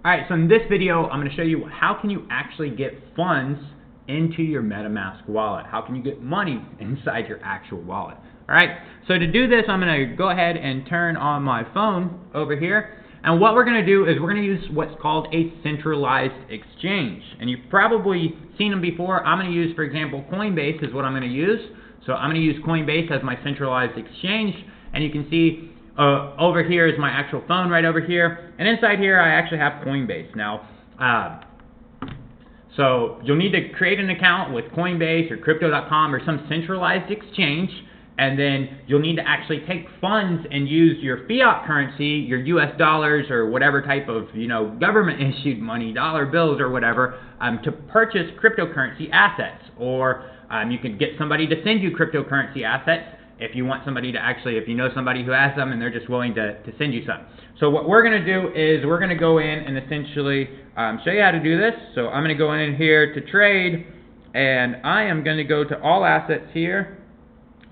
Alright, so in this video, I'm going to show you how can you actually get funds into your Metamask wallet. How can you get money inside your actual wallet? Alright, so to do this, I'm going to go ahead and turn on my phone over here. And what we're going to do is we're going to use what's called a centralized exchange. And you've probably seen them before. I'm going to use, for example, Coinbase is what I'm going to use. So I'm going to use Coinbase as my centralized exchange. And you can see over here is my actual phone right over here. And inside here, I actually have Coinbase. Now, so you'll need to create an account with Coinbase or Crypto.com or some centralized exchange. And then you'll need to actually take funds and use your fiat currency, your US dollars or whatever type of, government issued money, dollar bills or whatever, to purchase cryptocurrency assets. Or you can get somebody to send you cryptocurrency assets if you want somebody to actually, if you know somebody who has them and they're just willing to send you some. So what we're going to do is we're going to go in and essentially show you how to do this. So I'm going to go in here to trade, and I am going to go to all assets here.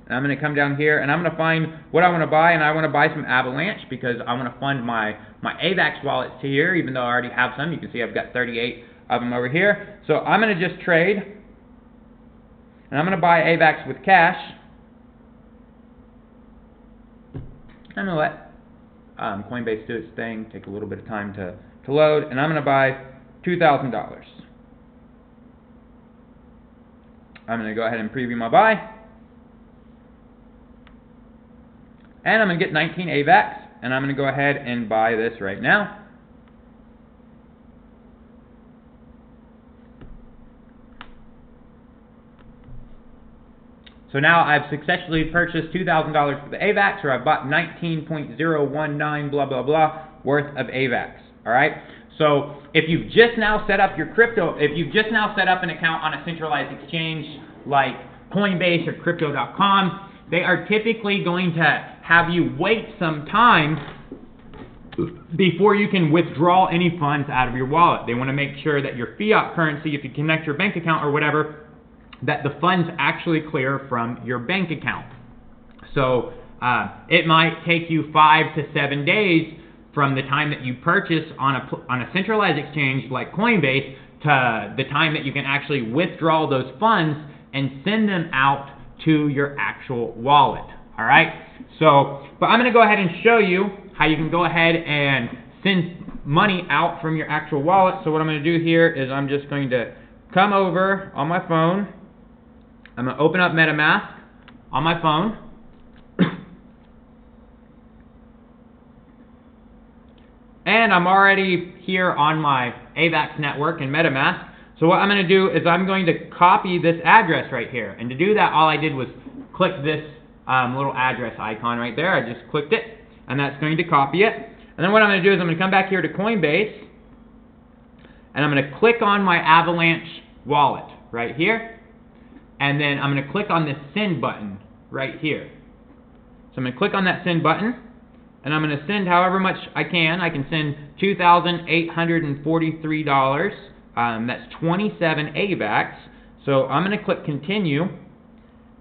And I'm going to come down here and I'm going to find what I want to buy, and I want to buy some Avalanche because I want to fund my AVAX wallets here, even though I already have some. You can see I've got 38 of them over here. So I'm going to just trade, and I'm going to buy AVAX with cash. I'm going to let Coinbase do its thing, take a little bit of time to load, and I'm going to buy $2,000. I'm going to go ahead and preview my buy. And I'm going to get 19 AVAX, and I'm going to go ahead and buy this right now. So now I've successfully purchased $2,000 for the AVAX, or I've bought 19.019 blah blah blah worth of AVAX. All right. So if you've just now set up your crypto, if you've just now set up an account on a centralized exchange like Coinbase or Crypto.com, they are typically going to have you wait some time before you can withdraw any funds out of your wallet. They want to make sure that your fiat currency, if you connect your bank account or whatever, that the funds actually clear from your bank account. So it might take you 5 to 7 days from the time that you purchase on a centralized exchange like Coinbase to the time that you can actually withdraw those funds and send them out to your actual wallet. All right. So, but I'm going to go ahead and show you how you can go ahead and send money out from your actual wallet. So what I'm going to do here is I'm just going to come over on my phone. I'm going to open up Metamask on my phone. And I'm already here on my AVAX network in Metamask. So what I'm going to do is I'm going to copy this address right here. And to do that, all I did was click this little address icon right there. I just clicked it, and that's going to copy it. And then what I'm going to do is I'm going to come back here to Coinbase, and I'm going to click on my Avalanche wallet right here. And then I'm going to click on this send button right here. So I'm going to click on that send button, and I'm going to send however much I can. I can send $2,843. That's 27 AVAX. So I'm going to click continue.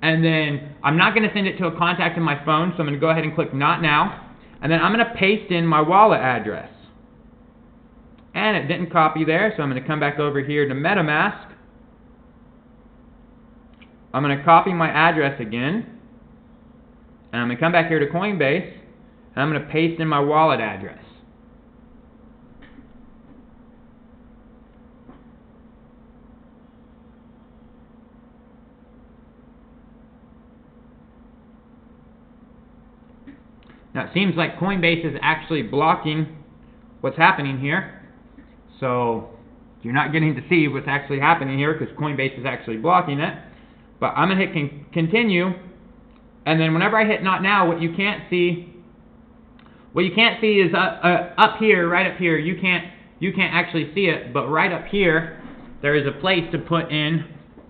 And then I'm not going to send it to a contact in my phone, so I'm going to go ahead and click not now. And then I'm going to paste in my wallet address. And it didn't copy there, so I'm going to come back over here to MetaMask. I'm going to copy my address again. And I'm going to come back here to Coinbase, and I'm going to paste in my wallet address. Now it seems like Coinbase is actually blocking what's happening here. So you're not getting to see what's actually happening here because Coinbase is actually blocking it. But I'm going to hit continue. And then whenever I hit not now, what you can't see is up here, right up here. You can't actually see it, but right up here there is a place to put in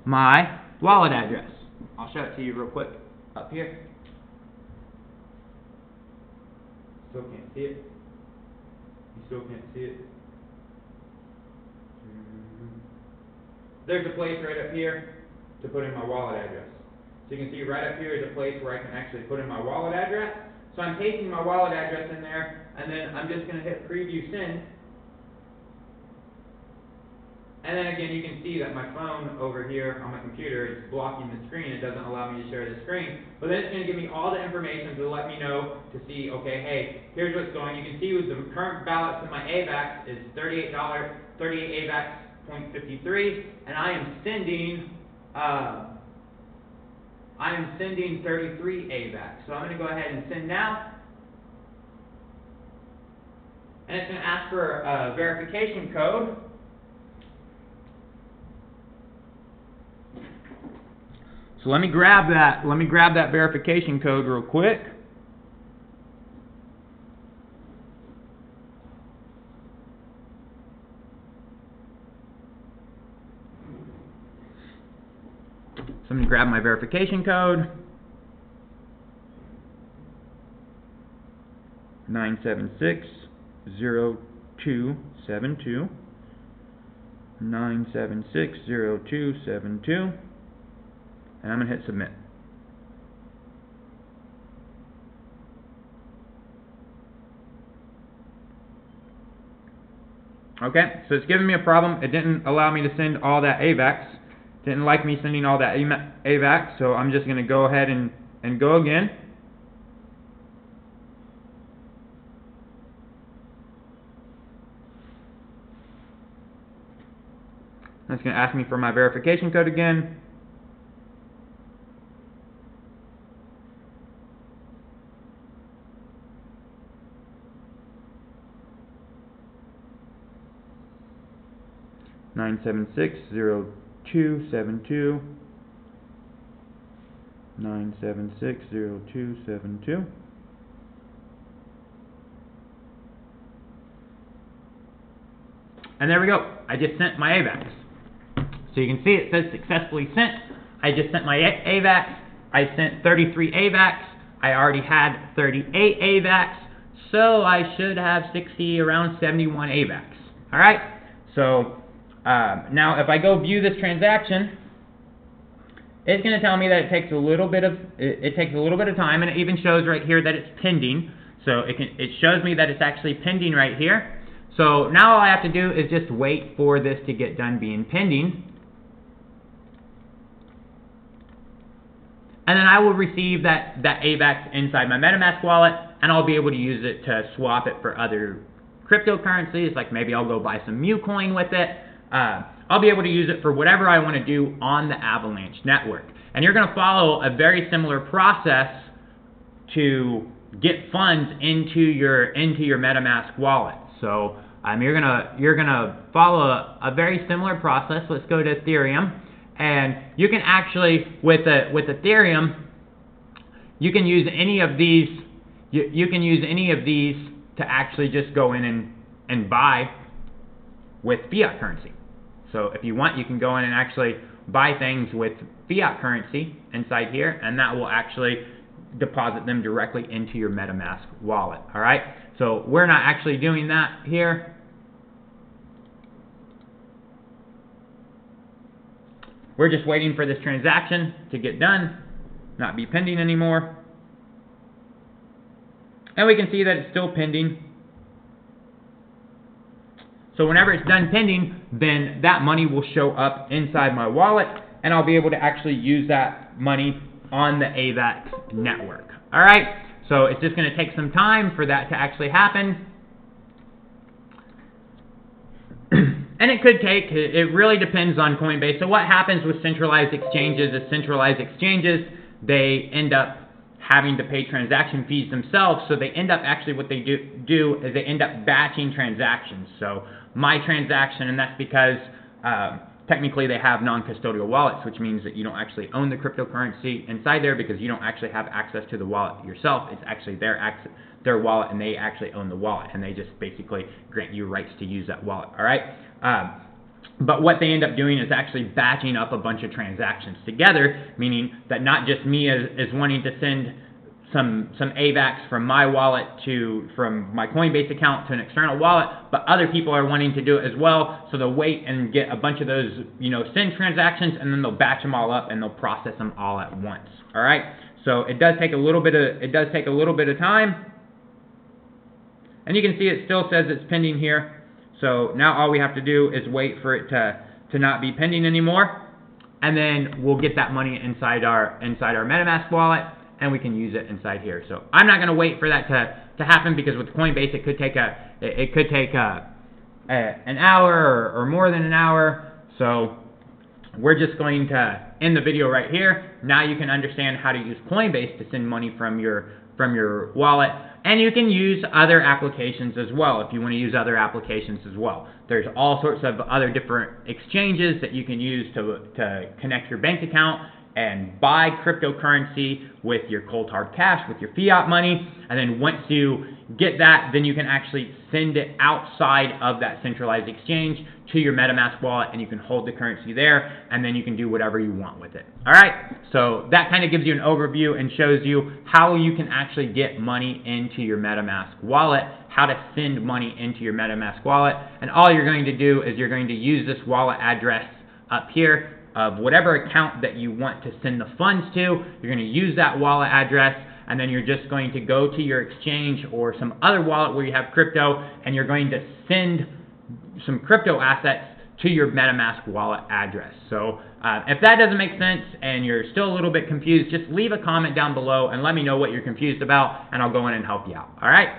my wallet address. I'll show it to you real quick up here. Still can't see it. You still can't see it. There's a place right up here to put in my wallet address. So you can see right up here is a place where I can actually put in my wallet address. So I'm pasting my wallet address in there, and then I'm just going to hit preview send. And then again, you can see that my phone over here on my computer is blocking the screen. It doesn't allow me to share the screen. But then it's going to give me all the information to let me know to see, okay, hey, here's what's going. You can see with the current balance in my AVAX is $38, 38 AVAX 0.53, and I am sending 33 AVAX. So I'm going to go ahead and send now. And it's going to ask for a verification code. So let me grab that verification code real quick. So I'm going to grab my verification code. 9760272. 9760272. And I'm going to hit submit. Okay, so it's giving me a problem. It didn't allow me to send all that AVAX. Didn't like me sending all that AVAX, so I'm just going to go ahead and go again. It's going to ask me for my verification code again. Nine 9760272. 9760272. And there we go. I just sent my AVAX. So you can see it says successfully sent. I just sent my AVAX. I sent 33 AVAX. I already had 38 AVAX. So I should have around 71 AVAX. All right. So now if I go view this transaction, it's going to tell me that it takes a little bit of time, and it even shows right here that it's pending. So it shows me that it's actually pending right here. So now all I have to do is just wait for this to get done being pending. And then I will receive that AVAX inside my Metamask wallet, and I'll be able to use it to swap it for other cryptocurrencies. Like maybe I'll go buy some Coin with it. I'll be able to use it for whatever I want to do on the Avalanche network. And you're going to follow a very similar process to get funds into your Metamask wallet. So you're gonna follow a very similar process. Let's go to Ethereum, and you can actually with Ethereum, you can use any of these. You can use any of these to actually just go in and buy with fiat currency. So if you want, you can go in and actually buy things with fiat currency inside here, and that will actually deposit them directly into your Metamask wallet. All right. So we're not actually doing that here. We're just waiting for this transaction to get done, not be pending anymore. And we can see that it's still pending. So whenever it's done pending, then that money will show up inside my wallet, and I'll be able to actually use that money on the AVAX network. All right. So it's just going to take some time for that to actually happen. And it could take, it really depends on Coinbase. So what happens with centralized exchanges is they end up having to pay transaction fees themselves. So they end up actually, what they do is they end up batching transactions. So my transaction, and that's because technically they have non-custodial wallets, which means that you don't actually own the cryptocurrency inside there because you don't actually have access to the wallet yourself. It's actually their wallet, and they actually own the wallet, and they just basically grant you rights to use that wallet. All right. But what they end up doing is actually batching up a bunch of transactions together, meaning that not just me is wanting to send some AVAX from my wallet from my Coinbase account to an external wallet, but other people are wanting to do it as well. So they'll wait and get a bunch of those, send transactions, and then they'll batch them all up and they'll process them all at once. All right. So it does take a little bit of time, and you can see it still says it's pending here. So now all we have to do is wait for it to to not be pending anymore, and then we'll get that money inside our MetaMask wallet, and we can use it inside here. So I'm not going to wait for that to happen, because with Coinbase it could take an hour or more than an hour. So we're just going to end the video right here. Now you can understand how to use Coinbase to send money from your wallet, and you can use other applications as well if you want to use other applications as well. There's all sorts of other different exchanges that you can use to connect your bank account and buy cryptocurrency with your cold hard cash, with your fiat money, and then once you get that, then you can actually send it outside of that centralized exchange to your MetaMask wallet, and you can hold the currency there, and then you can do whatever you want with it. All right, so that kind of gives you an overview and shows you how you can actually get money into your MetaMask wallet, how to send money into your MetaMask wallet, and all you're going to do is you're going to use this wallet address up here of whatever account that you want to send the funds to. You're going to use that wallet address, and then you're just going to go to your exchange or some other wallet where you have crypto, and you're going to send some crypto assets to your MetaMask wallet address. So if that doesn't make sense and you're still a little bit confused, just leave a comment down below and let me know what you're confused about, and I'll go in and help you out. All right?